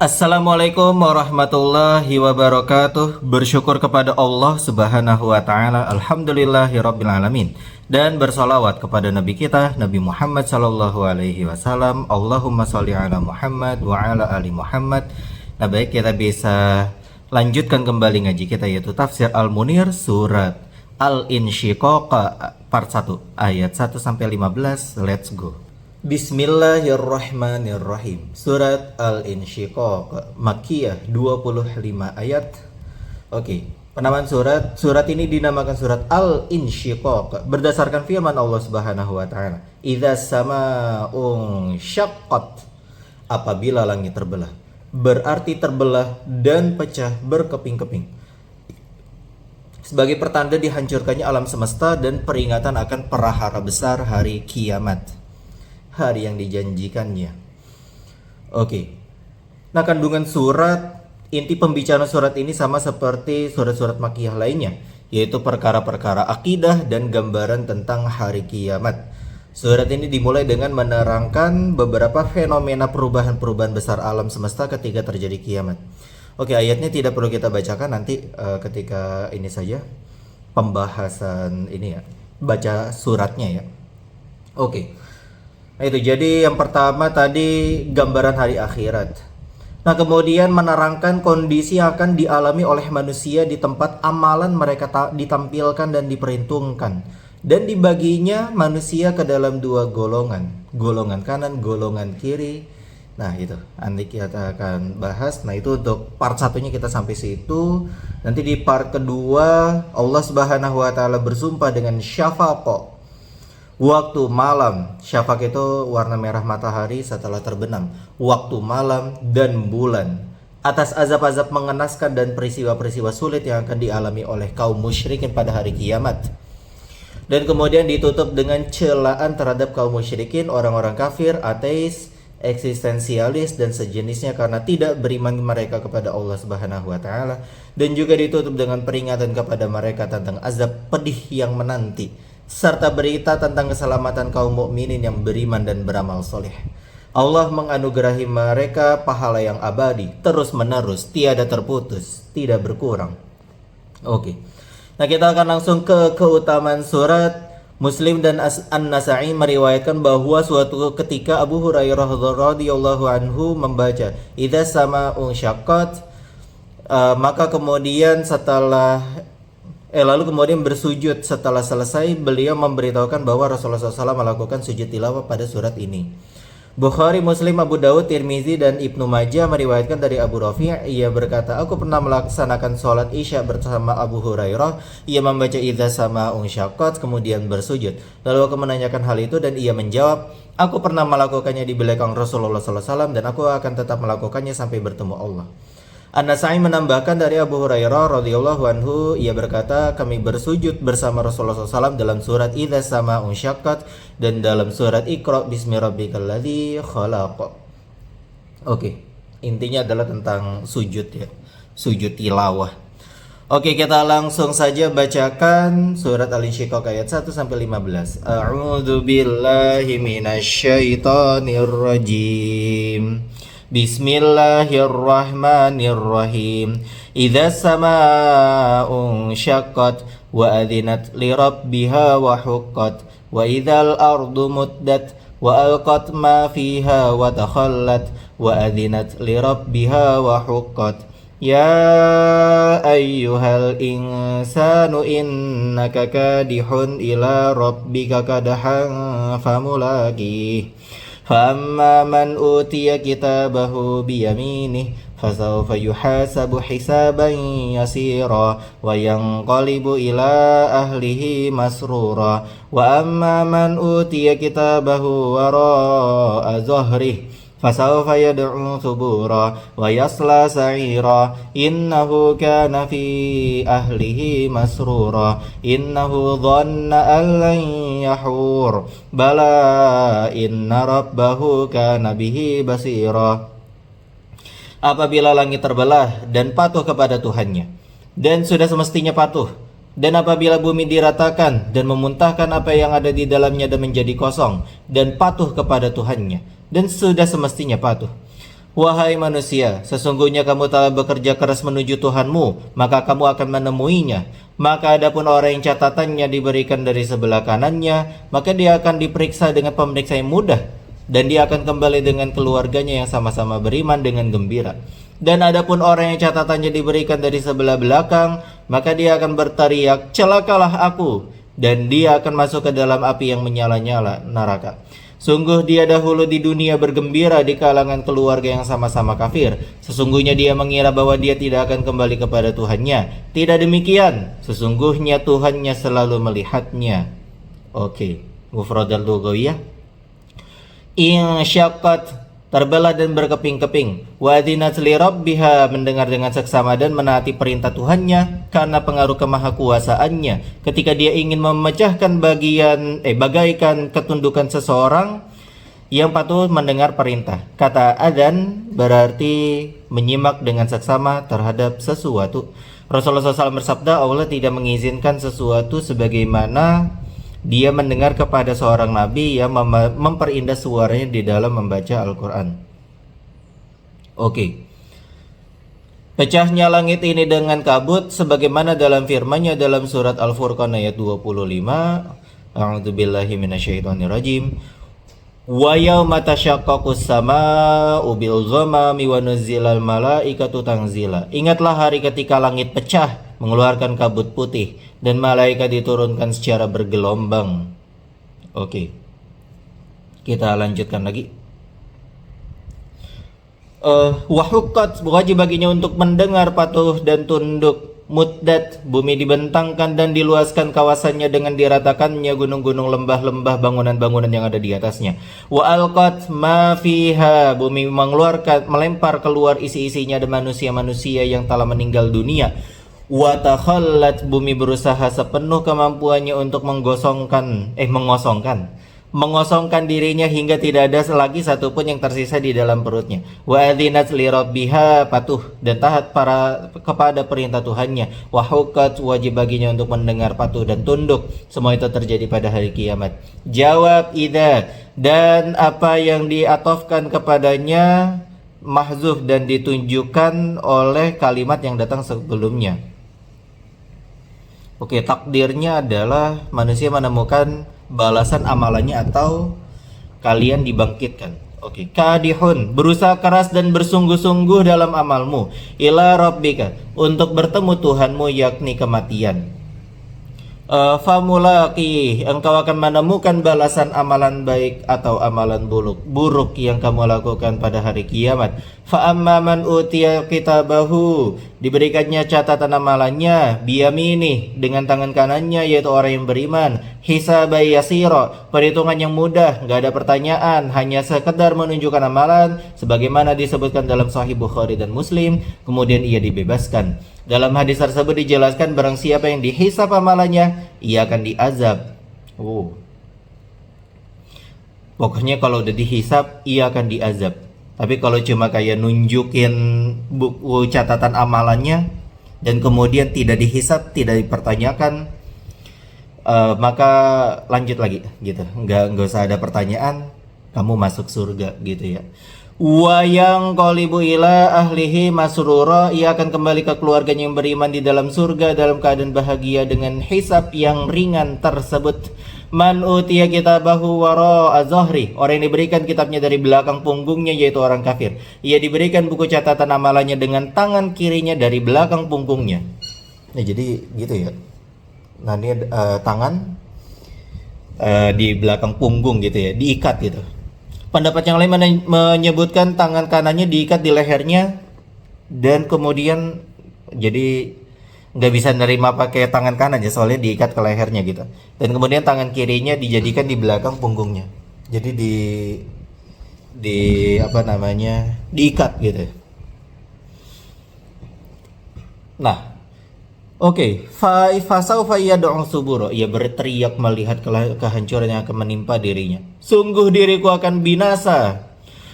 Assalamualaikum warahmatullahi wabarakatuh. Bersyukur kepada Allah subhanahu wa ta'ala, alhamdulillahirabbil alamin. Dan bersolawat kepada Nabi kita, Nabi Muhammad sallallahu alaihi wasallam. Allahumma sholli ala Muhammad wa ala ali Muhammad. Nah, baik, kita bisa lanjutkan kembali ngaji kita, yaitu tafsir Al-Munir surat Al-Insyiqaq part 1 ayat 1 sampai 15. Let's go. Bismillahirrahmanirrahim. Surat Al-Insyiqaq Makkiyah 25 ayat. Oke, penamaan surat ini dinamakan surat Al-Insyiqaq berdasarkan firman Allah Subhanahu wa taala, "Idza sama'un syaqqat." Apabila langit terbelah, berarti terbelah dan pecah berkeping-keping. Sebagai pertanda dihancurkannya alam semesta dan peringatan akan perahara besar hari kiamat, hari yang dijanjikannya. Oke. Nah, kandungan surat, inti pembicaraan surat ini sama seperti surat-surat Makkiyah lainnya, yaitu perkara-perkara akidah dan gambaran tentang hari kiamat. Surat ini dimulai dengan menerangkan beberapa fenomena perubahan-perubahan besar alam semesta ketika terjadi kiamat. Oke, ayatnya tidak perlu kita bacakan, nanti ketika ini saja pembahasan ini ya, baca suratnya ya. Oke. Nah, itu jadi yang pertama tadi gambaran hari akhirat. Nah, kemudian menerangkan kondisi yang akan dialami oleh manusia di tempat amalan mereka ditampilkan dan diperhitungkan, dan dibaginya manusia ke dalam dua golongan, golongan kanan, golongan kiri. Nah, itu nanti kita akan bahas. Nah, itu untuk part satunya kita sampai situ. Nanti di part kedua Allah Subhanahu wa taala bersumpah dengan syafaq, waktu malam. Syafaq itu warna merah matahari setelah terbenam. Waktu malam dan bulan, atas azab-azab mengenaskan dan peristiwa-peristiwa sulit yang akan dialami oleh kaum musyrikin pada hari kiamat. Dan kemudian ditutup dengan celaan terhadap kaum musyrikin, orang-orang kafir, ateis, eksistensialis dan sejenisnya karena tidak beriman mereka kepada Allah Subhanahu wa taala, dan juga ditutup dengan peringatan kepada mereka tentang azab pedih yang menanti, serta berita tentang keselamatan kaum mukminin yang beriman dan beramal soleh. Allah menganugerahi mereka pahala yang abadi, terus menerus, tiada terputus, tidak berkurang. Oke. Nah, kita akan langsung ke keutamaan surat. Muslim dan An-Nasa'i meriwayatkan bahwa suatu ketika Abu Hurairah radhiyallahu anhu membaca idza sama'un syaqqat, maka kemudian lalu kemudian bersujud. Setelah selesai, beliau memberitahukan bahwa Rasulullah SAW melakukan sujud tilawah pada surat ini. Bukhari, Muslim, Abu Dawud, Tirmizi, dan Ibnu Majah meriwayatkan dari Abu Rafi', ia berkata, aku pernah melaksanakan sholat isya bersama Abu Hurairah. Ia membaca idza sama'un syaqqat kemudian bersujud. Lalu aku menanyakan hal itu dan ia menjawab, aku pernah melakukannya di belakang Rasulullah SAW dan aku akan tetap melakukannya sampai bertemu Allah. An-Nasa'i menambahkan dari Abu Hurairah radhiyallahu anhu, ia berkata, kami bersujud bersama Rasulullah SAW dalam surat idza sama'un syaqqat dan dalam surat Iqra bismi rabbikal ladzi khalaq. Oke, intinya adalah tentang sujud ya, sujud tilawah. Oke, kita langsung saja bacakan surat Al-Insyiqaq ayat 1 sampai 15. A'udzu billahi minasyaitonir rajim. Bismillahirrahmanirrahim. Idza sama'un syaqqat wa adzinat li rabbiha wa huqqat wa idzal ardu muddat wa alqat ma fiha wa takhallat wa adzinat li rabbiha wa huqqat. Ya ayyuhal insanu innaka kadihun ila rabbika kadahan famulaqih. فَأَمَّا مَنْ أُوتِيَ كِتَابَهُ بِيَمِينِهِ فَسَوْفَ يُحَاسَبُ حِسَابًا يَسِيرًا وَيَنْقَلِبُ إِلَى أَهْلِهِ مَسْرُورًا وَأَمَّا مَنْ أُوتِيَ كِتَابَهُ وَرَاءَ ظَهْرِهِ فَسَوْفَ يَدْعُو ثُبُورًا وَيَصْلَى سَعِيرًا إِنَّهُ كَانَ فِي أَهْلِهِ مَسْرُورًا إِنَّهُ ظَنَّ أَن لَّن يَحُورَ بَلَى إِنَّ رَبَّهُ كَانَ بِهِ بَصِيرًا. Apabila langit terbelah dan patuh kepada Tuhannya, dan sudah semestinya patuh, dan apabila bumi diratakan dan memuntahkan apa yang ada di dalamnya dan menjadi kosong, dan patuh kepada Tuhannya, dan sudah semestinya patuh. Wahai manusia, sesungguhnya kamu telah bekerja keras menuju Tuhanmu, maka kamu akan menemuinya. Maka adapun orang yang catatannya diberikan dari sebelah kanannya, maka dia akan diperiksa dengan pemeriksa yang mudah, dan dia akan kembali dengan keluarganya yang sama-sama beriman dengan gembira. Dan adapun orang yang catatannya diberikan dari sebelah belakang, maka dia akan berteriak, celakalah aku, dan dia akan masuk ke dalam api yang menyala-nyala, neraka. Sungguh dia dahulu di dunia bergembira di kalangan keluarga yang sama-sama kafir. Sesungguhnya dia mengira bahwa dia tidak akan kembali kepada Tuhannya. Tidak demikian. Sesungguhnya Tuhannya selalu melihatnya. Oke. Mufradal lughawiyah. Insyaqqat, terbelah dan berkeping-keping. Wa adzinat li rabbiha, mendengar dengan seksama dan menaati perintah Tuhannya karena pengaruh kemahakuasaannya. Ketika dia ingin memecahkan bagaikan ketundukan seseorang yang patuh mendengar perintah. Kata adzan berarti menyimak dengan seksama terhadap sesuatu. Rasulullah SAW bersabda, Allah tidak mengizinkan sesuatu sebagaimana dia mendengar kepada seorang nabi yang memperindah suaranya di dalam membaca Al-Quran. Oke. Pecahnya langit ini dengan kabut sebagaimana dalam firman-Nya dalam surat Al-Furqan ayat 25. A'udzubillahi minasyaitonirrajim. Wa yauma tashaqqaqus samaa'u bil ghamami wa nuzzilal malaikatu tanzila. Ingatlah hari ketika langit pecah mengeluarkan kabut putih dan malaikat diturunkan secara bergelombang. Oke. Kita lanjutkan lagi. Wahuqqat, wajib baginya untuk mendengar, patuh dan tunduk. Muddat, bumi dibentangkan dan diluaskan kawasannya dengan diratakannya gunung-gunung, lembah-lembah, bangunan-bangunan yang ada di atasnya. Wa alqat ma fiha, bumi melempar keluar isi-isinya dan manusia-manusia yang telah meninggal dunia. Wa takhallat, bumi berusaha sepenuh kemampuannya untuk mengosongkan dirinya hingga tidak ada lagi satupun yang tersisa di dalam perutnya. Wa adzinat li rabbiha, patuh dan taat kepada perintah Tuhannya. Wa huqqat, wajib baginya untuk mendengar, patuh dan tunduk. Semua itu terjadi pada hari kiamat. Jawab idza, dan apa yang diatofkan kepadanya mahzuf dan ditunjukkan oleh kalimat yang datang sebelumnya. Oke, takdirnya adalah manusia menemukan balasan amalannya atau kalian dibangkitkan. Oke, kadihun, berusaha keras dan bersungguh-sungguh dalam amalmu, ila rabbika, untuk bertemu Tuhanmu, yakni kematian. Famulaki, engkau akan menemukan balasan amalan baik atau amalan buruk yang kamu lakukan pada hari kiamat. Fa amma man utiya kitabahu, diberikannya catatan amalannya, biyamini, dengan tangan kanannya, yaitu orang yang beriman. Hisabai yasira, perhitungan yang mudah, gak ada pertanyaan, hanya sekedar menunjukkan amalan sebagaimana disebutkan dalam Sahih Bukhari dan Muslim. Kemudian ia dibebaskan. Dalam hadis tersebut dijelaskan barang siapa yang dihisab amalannya, ia akan diazab. Pokoknya kalau udah dihisab, ia akan diazab. Tapi kalau cuma kayak nunjukin buku catatan amalannya dan kemudian tidak dihisab, tidak dipertanyakan, maka lanjut lagi gitu. Nggak usah ada pertanyaan, kamu masuk surga gitu ya. Wa yang qalibu ila ahlihi masrura, ia akan kembali ke keluarganya yang beriman di dalam surga dalam keadaan bahagia dengan hisab yang ringan tersebut. Man utiya kitabahu wara'a zahri, orang yang diberikan kitabnya dari belakang punggungnya, yaitu orang kafir. Ia diberikan buku catatan amalannya dengan tangan kirinya dari belakang punggungnya. Nah, jadi gitu ya. Nah, ini tangan di belakang punggung gitu ya, diikat gitu. Pendapat yang lain menyebutkan tangan kanannya diikat di lehernya dan kemudian jadi nggak bisa nerima pakai tangan kanan ya, soalnya diikat ke lehernya gitu. Dan kemudian tangan kirinya dijadikan di belakang punggungnya. Jadi diikat gitu. Nah, oke, fasaufa yad'u subura, ia berteriak melihat kehancuran yang akan menimpa dirinya. Sungguh diriku akan binasa.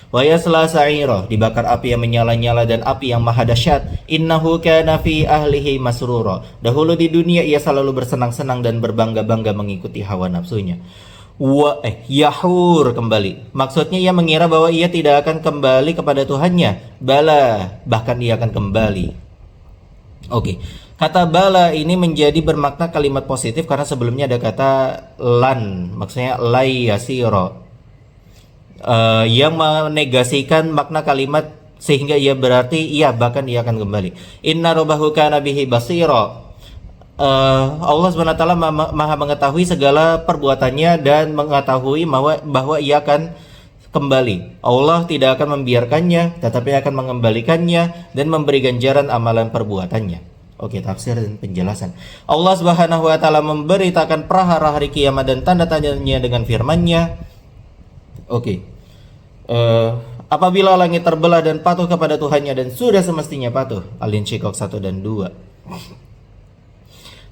Wa yasla sa'ira, dibakar api yang menyala-nyala dan api yang maha dahsyat. Innahu kana fi ahlihi masrura, dahulu di dunia ia selalu bersenang-senang dan berbangga-bangga mengikuti hawa nafsunya. Yahur kembali. Maksudnya ia mengira bahwa ia tidak akan kembali kepada Tuhannya. Bala, bahkan ia akan kembali. Oke. Kata bala ini menjadi bermakna kalimat positif karena sebelumnya ada kata lan, maksudnya lai yasiro, yang menegasikan makna kalimat sehingga ia berarti iya, bahkan ia akan kembali. Inna rabbahu kana bihi basira. Allah SWT maha mengetahui segala perbuatannya dan mengetahui bahwa ia akan kembali. Allah tidak akan membiarkannya, tetapi akan mengembalikannya dan memberi ganjaran amalan perbuatannya. Oke, tafsir dan penjelasan. Allah Subhanahu wa taala memberitakan prahara hari kiamat dan tanda-tandanya dengan firman-Nya. Oke. Apabila langit terbelah dan patuh kepada Tuhannya dan sudah semestinya patuh. Al-Insyiqaq 1 dan 2.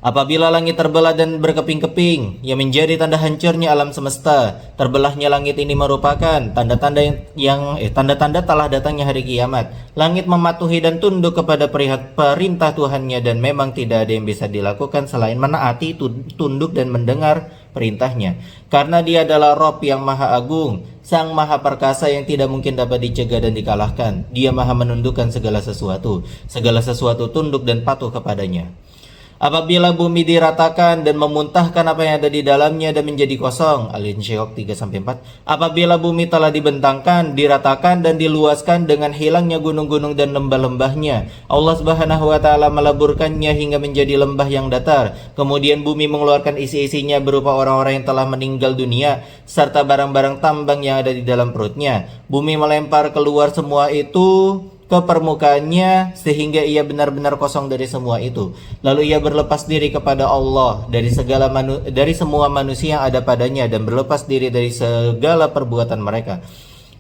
Apabila langit terbelah dan berkeping-keping, yang menjadi tanda hancurnya alam semesta. Terbelahnya langit ini merupakan tanda-tanda telah datangnya hari kiamat. Langit mematuhi dan tunduk kepada perintah Tuhannya dan memang tidak ada yang bisa dilakukan selain menaati, tunduk dan mendengar perintahnya. Karena Dia adalah Rabb yang Maha Agung, Sang Maha Perkasa yang tidak mungkin dapat dicegah dan dikalahkan. Dia Maha menundukkan segala sesuatu. Segala sesuatu tunduk dan patuh kepadanya. Apabila bumi diratakan dan memuntahkan apa yang ada di dalamnya dan menjadi kosong. Al-Insyiqaq 3-4. Apabila bumi telah dibentangkan, diratakan dan diluaskan dengan hilangnya gunung-gunung dan lembah-lembahnya. Allah Subhanahu wa taala meleburkannya hingga menjadi lembah yang datar. Kemudian bumi mengeluarkan isi-isinya berupa orang-orang yang telah meninggal dunia serta barang-barang tambang yang ada di dalam perutnya. Bumi melempar keluar semua itu ke permukaannya sehingga ia benar-benar kosong dari semua itu. Lalu ia berlepas diri kepada Allah dari semua manusia yang ada padanya dan berlepas diri dari segala perbuatan mereka.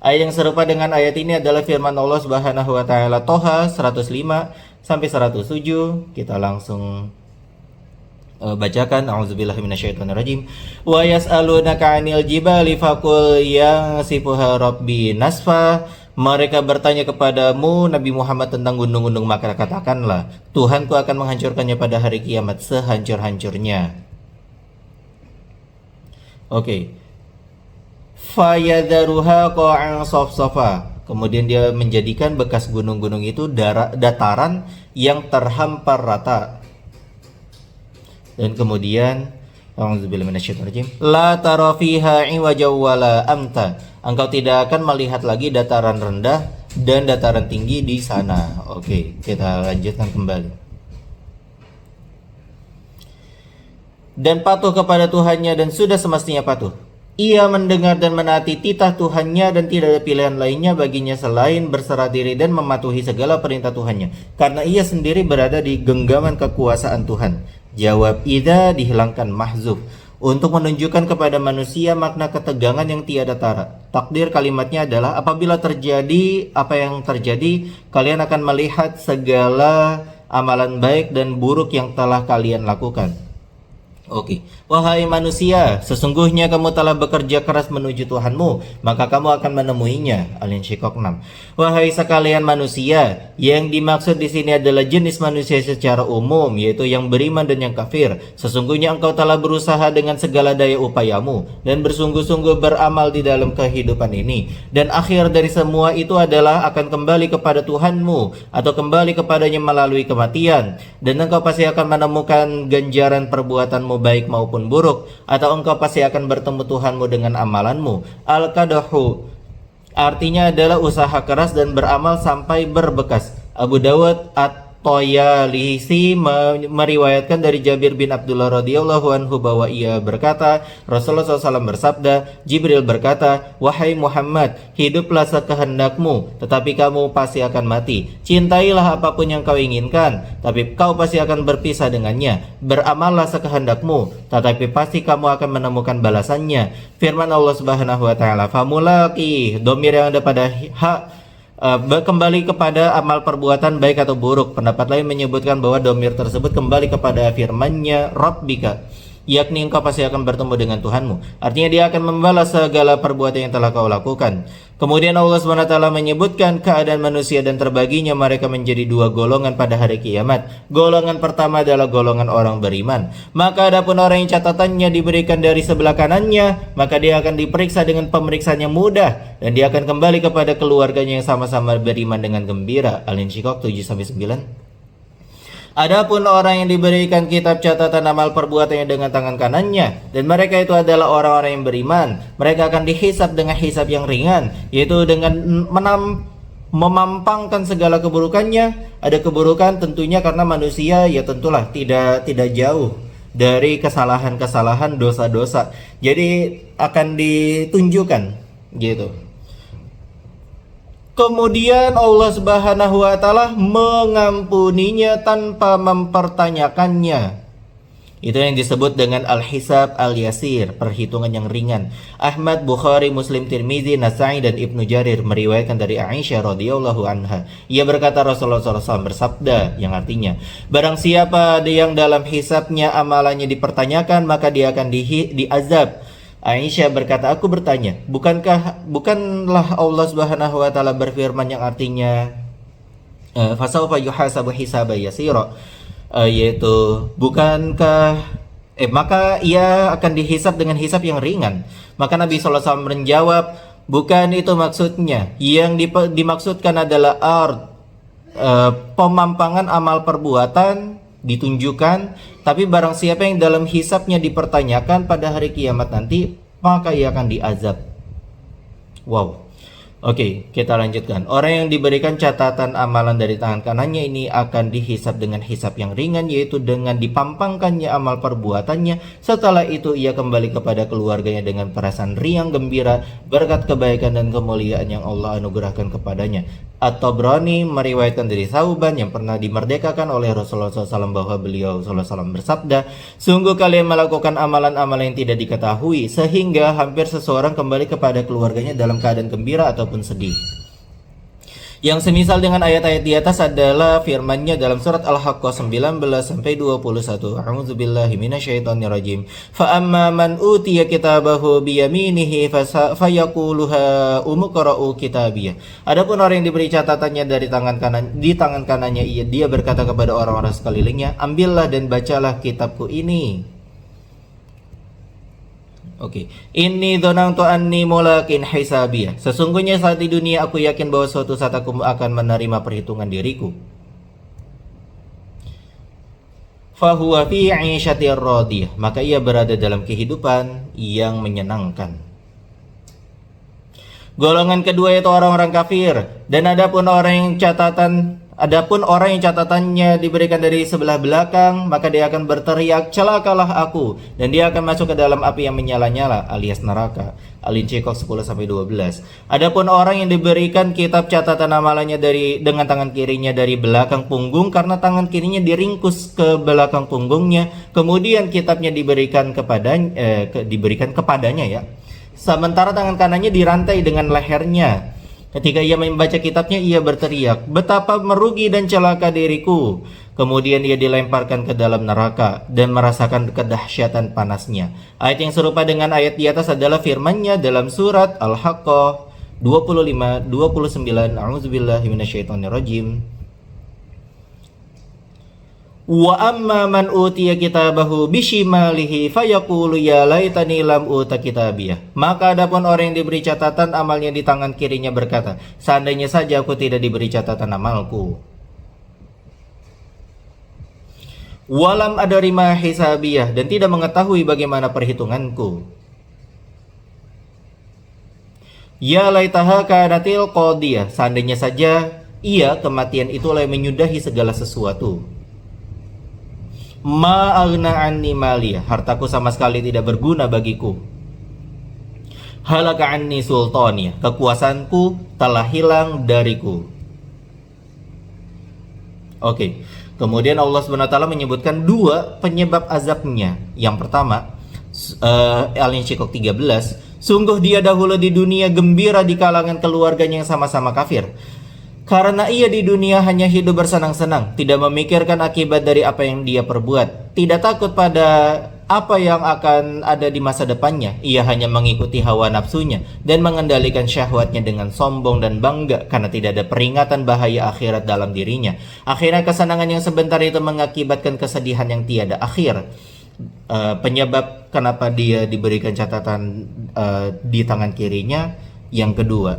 Ayat yang serupa dengan ayat ini adalah firman Allah Subhanahu wa taala Toha 105 sampai 107. Kita langsung bacakan. A'udzubillahi minasyaitonirrajim. Wa yas'alunaka 'anil jibali faqul yansifuha rabbi nasfa. Mereka bertanya kepadamu Nabi Muhammad tentang gunung-gunung, maka katakanlah, Tuhanku akan menghancurkannya pada hari kiamat sehancur-hancurnya. Oke. Fayadharuha qa'an safsafa. Kemudian Dia menjadikan bekas gunung-gunung itu dataran yang terhampar rata. Dan kemudian A'udzubillahi minasyaitonirrajim. La tara fiha iwaja wala amta. Engkau tidak akan melihat lagi dataran rendah dan dataran tinggi di sana. Oke, kita lanjutkan kembali. Dan patuh kepada Tuhannya dan sudah semestinya patuh. Ia mendengar dan menaati titah Tuhannya dan tidak ada pilihan lainnya baginya selain berserah diri dan mematuhi segala perintah Tuhannya. Karena ia sendiri berada di genggaman kekuasaan Tuhan. Jawab idza dihilangkan mahzuf untuk menunjukkan kepada manusia makna ketegangan yang tiada tara. Takdir kalimatnya adalah apabila terjadi apa yang terjadi, kalian akan melihat segala amalan baik dan buruk yang telah kalian lakukan. Oke. Wahai manusia, sesungguhnya kamu telah bekerja keras menuju Tuhanmu, maka kamu akan menemuinya. Al-Insyiqaq 6. Wahai sekalian manusia, yang dimaksud di sini adalah jenis manusia secara umum, yaitu yang beriman dan yang kafir. Sesungguhnya engkau telah berusaha dengan segala daya upayamu dan bersungguh-sungguh beramal di dalam kehidupan ini, dan akhir dari semua itu adalah akan kembali kepada Tuhanmu atau kembali kepadanya melalui kematian, dan engkau pasti akan menemukan ganjaran perbuatanmu baik maupun buruk, atau engkau pasti akan bertemu Tuhanmu dengan amalanmu. Al-Qadahu artinya adalah usaha keras dan beramal sampai berbekas. Abu Dawud At-Toyalisi meriwayatkan dari Jabir bin Abdullah radhiyallahu anhu bahwa ia berkata, Rasulullah SAW bersabda, Jibril berkata, wahai Muhammad, hiduplah sekehendakmu, tetapi kamu pasti akan mati. Cintailah apapun yang kau inginkan, tapi kau pasti akan berpisah dengannya. Beramallah sekehendakmu, tetapi pasti kamu akan menemukan balasannya. Firman Allah Subhanahu wa taala, famulaki, domir yang ada pada kembali kepada amal perbuatan baik atau buruk. Pendapat lain menyebutkan bahwa domir tersebut kembali kepada firman-Nya Rabbika. yakni engkau pasti akan bertemu dengan Tuhanmu. Artinya dia akan membalas segala perbuatan yang telah kau lakukan. Kemudian Allah SWT menyebutkan keadaan manusia dan terbaginya mereka menjadi dua golongan pada hari kiamat. Golongan pertama adalah golongan orang beriman. Maka adapun orang yang catatannya diberikan dari sebelah kanannya, maka dia akan diperiksa dengan pemeriksaan yang mudah dan dia akan kembali kepada keluarganya yang sama-sama beriman dengan gembira. Al-Insyiqaq 7-9. Adapun orang yang diberikan kitab catatan amal perbuatannya dengan tangan kanannya, dan mereka itu adalah orang-orang yang beriman, mereka akan dihisab dengan hisab yang ringan, yaitu dengan memampangkan segala keburukannya. Ada keburukan tentunya karena manusia ya tentulah tidak jauh dari kesalahan-kesalahan, dosa-dosa. Jadi akan ditunjukkan gitu. Kemudian Allah Subhanahu wa taala mengampuninya tanpa mempertanyakannya. Itu yang disebut dengan al-hisab al-yasir, perhitungan yang ringan. Ahmad, Bukhari, Muslim, Tirmizi, Nasa'i dan Ibnu Jarir meriwayatkan dari Aisyah radhiyallahu anha. Ia berkata Rasulullah SAW bersabda yang artinya, barang siapa yang dalam hisabnya amalannya dipertanyakan, maka dia akan diazab. Aisyah berkata, aku bertanya, bukanlah Allah Subhanahu wa taala berfirman yang artinya fasawfa yuhasabu hisaban yasira, yaitu maka ia akan dihisab dengan hisab yang ringan. Maka Nabi sallallahu alaihi wasallam menjawab, bukan itu maksudnya. Yang dimaksudkan adalah pemampangan amal perbuatan ditunjukkan, tapi barang siapa yang dalam hisabnya dipertanyakan pada hari kiamat nanti, maka ia akan diazab. Wow. Oke, kita lanjutkan. Orang yang diberikan catatan amalan dari tangan kanannya ini akan dihisab dengan hisab yang ringan, yaitu dengan dipampangkannya amal perbuatannya. Setelah itu ia kembali kepada keluarganya dengan perasaan riang gembira berkat kebaikan dan kemuliaan yang Allah anugerahkan kepadanya. At-Tabrani meriwayatkan dari Thauban yang pernah dimerdekakan oleh Rasulullah SAW bahwa beliau SAW bersabda, sungguh kalian melakukan amalan-amalan yang tidak diketahui sehingga hampir seseorang kembali kepada keluarganya dalam keadaan gembira ataupun sedih. Yang semisal dengan ayat-ayat di atas adalah firman-Nya dalam surat Al-Haqqah 19-21. A'udzubillahi minasyaitonirrajim. Fa amma man utiya kitabahu biyaminihi fayaqulu ha umqra'u kitabiyah. Adapun orang yang diberi catatannya dari tangan kanannya, dia berkata kepada orang-orang sekelilingnya, ambillah dan bacalah kitabku ini. Oke, ini dzanantu anni mulakin hisabiyah. Sesungguhnya saat di dunia aku yakin bahwa suatu saat aku akan menerima perhitungan diriku. Fahuwa fi 'ishatir radiyah, maka ia berada dalam kehidupan yang menyenangkan. Golongan kedua yaitu orang-orang kafir. Dan adapun orang yang catatannya diberikan dari sebelah belakang, maka dia akan berteriak, celakalah aku, dan dia akan masuk ke dalam api yang menyala-nyala alias neraka. Al-Insyiqaq 10-12. Adapun orang yang diberikan kitab catatan amalannya dengan tangan kirinya dari belakang punggung, karena tangan kirinya diringkus ke belakang punggungnya, kemudian kitabnya diberikan kepadanya ya. Sementara tangan kanannya dirantai dengan lehernya. Ketika ia membaca kitabnya, ia berteriak, betapa merugi dan celaka diriku. Kemudian ia dilemparkan ke dalam neraka dan merasakan kedahsyatan panasnya. Ayat yang serupa dengan ayat di atas adalah firman-Nya dalam surat Al-Haqqah 25-29. A'udzubillahi minasyaitonirrajim. Wa amma man utiya kitabahu bishimalihi fayaqulu ya laitani lam uta kitabiyah. Maka adapun orang yang diberi catatan amalnya di tangan kirinya berkata, seandainya saja aku tidak diberi catatan amalku. Walam adari ma hisabiyah, dan tidak mengetahui bagaimana perhitunganku. Ya laitaha kanatil qadiyah, seandainya saja kematian itulah yang menyudahi segala sesuatu. Ma'agna anni maliyah, hartaku sama sekali tidak berguna bagiku. Halaka anni sultaniyah, kekuasaanku telah hilang dariku. Oke. Kemudian Allah SWT menyebutkan dua penyebab azabnya. Yang pertama, Al-Insyiqaq 13, sungguh dia dahulu di dunia gembira di kalangan keluarganya yang sama-sama kafir. Karena ia di dunia hanya hidup bersenang-senang, tidak memikirkan akibat dari apa yang dia perbuat, tidak takut pada apa yang akan ada di masa depannya. Ia hanya mengikuti hawa nafsunya dan mengendalikan syahwatnya dengan sombong dan bangga karena tidak ada peringatan bahaya akhirat dalam dirinya. Akhirnya kesenangan yang sebentar itu mengakibatkan kesedihan yang tiada akhir. Penyebab kenapa dia diberikan catatan di tangan kirinya yang kedua,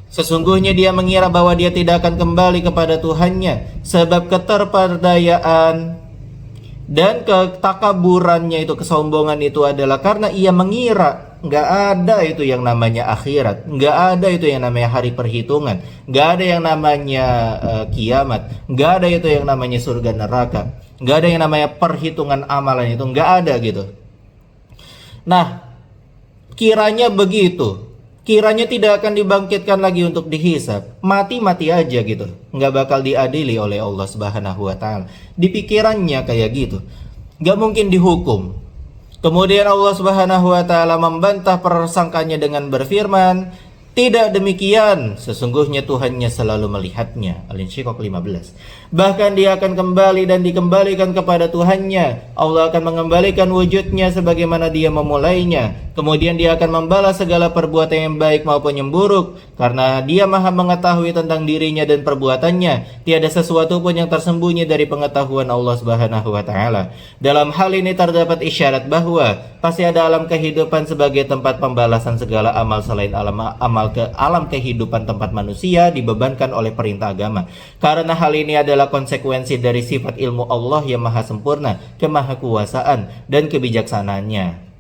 sesungguhnya dia mengira bahwa dia tidak akan kembali kepada Tuhannya, sebab keterperdayaan dan ketakaburannya itu, kesombongan itu adalah karena ia mengira nggak ada itu yang namanya akhirat, nggak ada itu yang namanya hari perhitungan, nggak ada yang namanya kiamat, nggak ada itu yang namanya surga neraka, nggak ada yang namanya perhitungan amalan, itu nggak ada gitu. Nah, kiranya begitu, kiranya tidak akan dibangkitkan lagi untuk dihisab, mati-mati aja gitu, nggak bakal diadili oleh Allah Subhanahu wa Ta'ala. Di pikirannya kayak gitu, nggak mungkin dihukum. Kemudian Allah Subhanahu wa Ta'ala membantah persangkanya dengan berfirman, tidak demikian, sesungguhnya Tuhannya selalu melihatnya. Al-Insyiqaq 15. Bahkan dia akan kembali dan dikembalikan kepada Tuhannya. Allah akan mengembalikan wujudnya sebagaimana dia memulainya. Kemudian dia akan membalas segala perbuatan yang baik maupun yang buruk, karena dia maha mengetahui tentang dirinya dan perbuatannya. Tiada sesuatu pun yang tersembunyi dari pengetahuan Allah Subhanahu wa Ta'ala. Dalam hal ini terdapat isyarat bahwa pasti ada alam kehidupan sebagai tempat pembalasan segala amal selain alam kehidupan tempat manusia dibebankan oleh perintah agama. Karena hal ini adalah konsekuensi dari sifat ilmu Allah yang maha sempurna, kemahakuasaan dan kebijaksanaannya.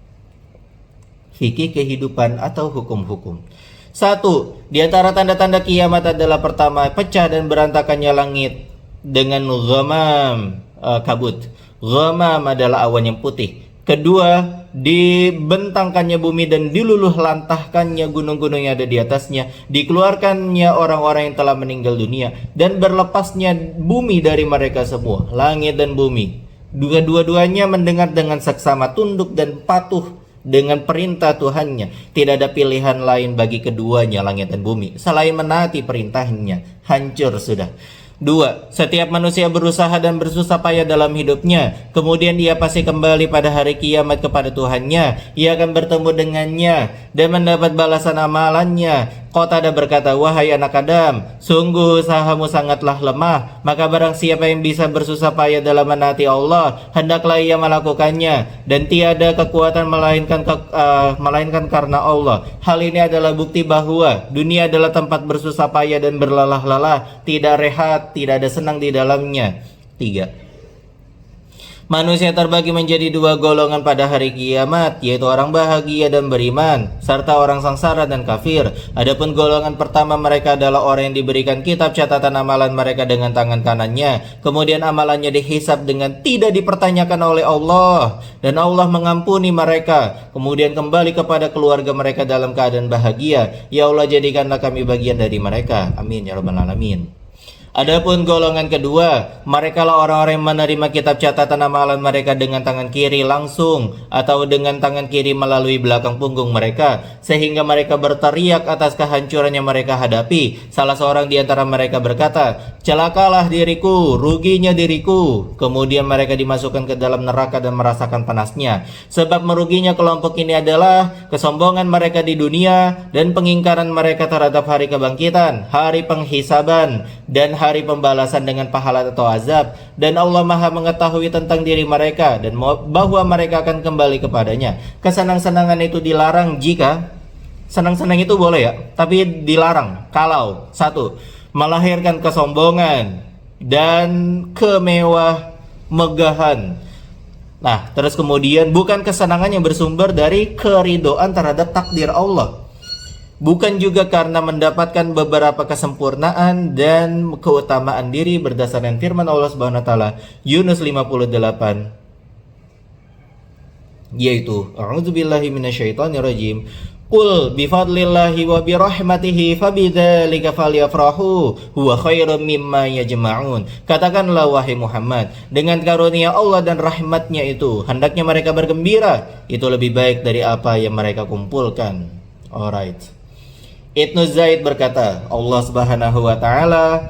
Fikih kehidupan atau hukum-hukum. 1. Di antara tanda-tanda kiamat adalah pertama, pecah dan berantakannya langit dengan ghamam, kabut. Ghamam adalah awan yang putih. Kedua, dibentangkannya bumi dan diluluh lantahkannya gunung-gunung yang ada di atasnya, dikeluarkannya orang-orang yang telah meninggal dunia, dan berlepasnya bumi dari mereka semua, langit dan bumi. Dua-duanya mendengar dengan seksama, tunduk dan patuh dengan perintah Tuhannya. Tidak ada pilihan lain bagi keduanya, langit dan bumi, selain menaati perintahnya. Hancur sudah. 2. Setiap manusia berusaha dan bersusah payah dalam hidupnya, kemudian ia pasti kembali pada hari kiamat kepada Tuhannya. Ia akan bertemu dengannya dan mendapat balasan amalannya. Qatadah berkata, wahai anak Adam, sungguh usahamu sangatlah lemah. Maka barang siapa yang bisa bersusah payah dalam menaati Allah, hendaklah ia melakukannya. Dan tiada kekuatan melainkan karena Allah. Hal ini adalah bukti bahwa dunia adalah tempat bersusah payah dan berlelah-lelah, tidak rehat, tidak ada senang di dalamnya. 3. Manusia terbagi menjadi dua golongan pada hari kiamat, yaitu orang bahagia dan beriman, serta orang sengsara dan kafir. Adapun golongan pertama, mereka adalah orang yang diberikan kitab catatan amalan mereka dengan tangan kanannya. Kemudian amalannya dihisab dengan tidak dipertanyakan oleh Allah, dan Allah mengampuni mereka. Kemudian kembali kepada keluarga mereka dalam keadaan bahagia. Ya Allah, jadikanlah kami bagian dari mereka. Amin ya rabbal alamin. Adapun golongan kedua, mereka lah orang-orang yang menerima kitab catatan amalan mereka dengan tangan kiri langsung atau dengan tangan kiri melalui belakang punggung mereka, sehingga mereka berteriak atas kehancuran yang mereka hadapi. Salah seorang di antara mereka berkata, celakalah diriku, ruginya diriku. Kemudian mereka dimasukkan ke dalam neraka dan merasakan panasnya. Sebab meruginya kelompok ini adalah kesombongan mereka di dunia dan pengingkaran mereka terhadap hari kebangkitan, hari penghisaban, dan hari pembalasan dengan pahala atau azab. Dan Allah maha mengetahui tentang diri mereka dan bahwa mereka akan kembali kepadanya. Kesenang-senangan itu dilarang jika senang-senang itu boleh ya, tapi dilarang kalau 1. Melahirkan kesombongan dan kemewah megahan. Nah, terus kemudian bukan kesenangan yang bersumber dari keridhaan terhadap takdir Allah, bukan juga karena mendapatkan beberapa kesempurnaan dan keutamaan diri berdasarkan firman Allah Subhanahu wa taala Yunus 58, yaitu a'udzubillahi minasyaitonirrajim, qul bifadlillahi wa birahmatihi fabidzalika falyafrahu huwa khairum mimma yajma'un. Katakanlah wahai Muhammad, dengan karunia Allah dan rahmatnya itu hendaknya mereka bergembira, itu lebih baik dari apa yang mereka kumpulkan. Alright. Ibnu Zaid berkata, Allah Subhanahu wa taala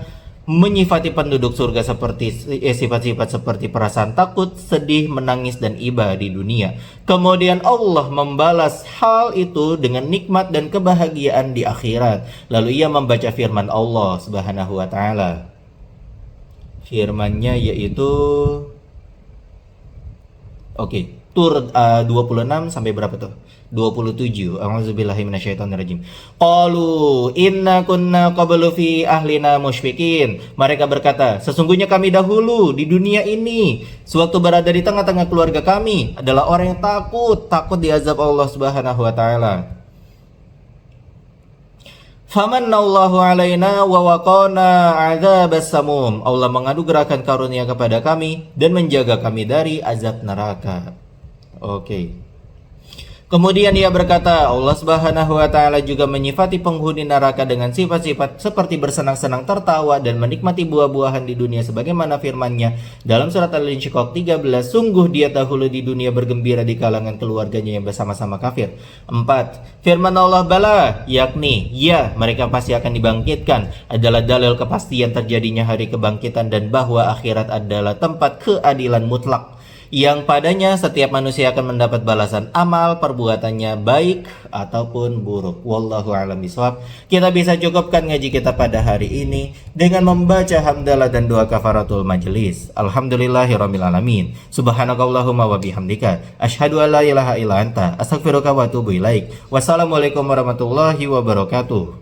menyifati penduduk surga seperti sifat-sifat seperti perasaan takut, sedih, menangis, dan iba di dunia. Kemudian Allah membalas hal itu dengan nikmat dan kebahagiaan di akhirat. Lalu ia membaca firman Allah Subhanahu wa taala. Firman-Nya yaitu Tur 26 sampai berapa tuh? 27. A'udzubillahi minasyaitonirrajim. Qalu inna kunna qablu fi ahlina musyfiqin. Mereka berkata, sesungguhnya kami dahulu di dunia ini sewaktu berada di tengah-tengah keluarga kami adalah orang yang takut diazab Allah Subhanahu wa taala. Famannallahu alaina wa waqana adzabas samum. Allah menganugerahkan karunia kepada kami dan menjaga kami dari azab neraka. Kemudian ia berkata, Allah Subhanahu wa taala juga menyifati penghuni neraka dengan sifat-sifat seperti bersenang-senang, tertawa, dan menikmati buah-buahan di dunia sebagaimana firman-Nya dalam surat Al-Insyiqaq 13, sungguh dia dahulu di dunia bergembira di kalangan keluarganya yang bersama-sama kafir. 4. Firman Allah bala, yakni ya, mereka pasti akan dibangkitkan, adalah dalil kepastian terjadinya hari kebangkitan dan bahwa akhirat adalah tempat keadilan mutlak yang padanya setiap manusia akan mendapat balasan amal perbuatannya baik ataupun buruk. Wallahu a'lam bishawab. Kita bisa cukupkan ngaji kita pada hari ini dengan membaca hamdalah dan doa kafaratul majelis. Alhamdulillahirabbil alamin. Subhanakallahumma wa bihamdika asyhadu an la ilaha illa anta astaghfiruka wa atubu ilaik. Wassalamualaikum warahmatullahi wabarakatuh.